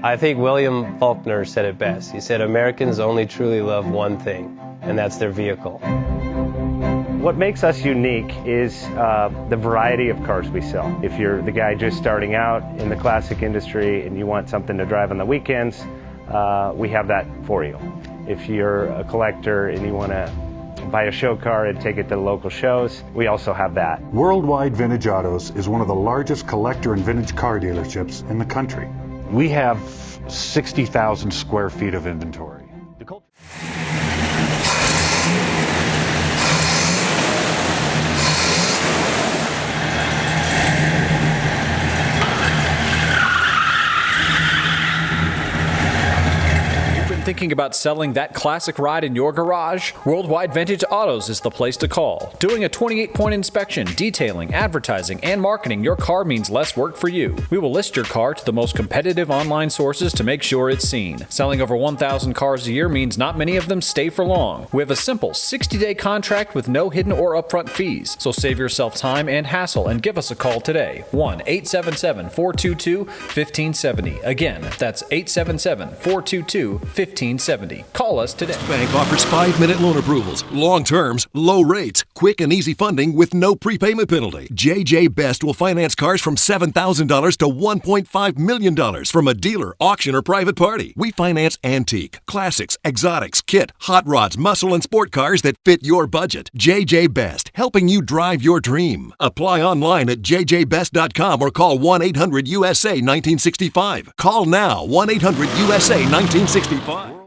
I think William Faulkner said it best. He said, Americans only truly love one thing, and that's their vehicle. What makes us unique is the variety of cars we sell. If you're the guy just starting out in the classic industry and you want something to drive on the weekends, we have that for you. If you're a collector and you want to buy a show car and take it to the local shows, we also have that. Worldwide Vintage Autos is one of the largest collector and vintage car dealerships in the country. We have 60,000 square feet of inventory. Thinking about selling that classic ride in your garage? Worldwide Vintage Autos is the place to call. Doing a 28-point inspection, detailing, advertising, and marketing your car means less work for you. We will list your car to the most competitive online sources to make sure it's seen. Selling over 1,000 cars a year means not many of them stay for long. We have a simple 60-day contract with no hidden or upfront fees. So save yourself time and hassle and give us a call today. 1-877-422-1570. Again, that's 877-422-1570. Call us today. Bank offers 5-minute loan approvals, long terms, low rates, quick and easy funding with no prepayment penalty. JJ Best will finance cars from $7,000 to $1.5 million from a dealer, auction, or private party. We finance antique, classics, exotics, kit, hot rods, muscle, and sport cars that fit your budget. JJ Best, helping you drive your dream. Apply online at jjbest.com or call 1-800-USA-1965. Call now, 1-800-USA-1965.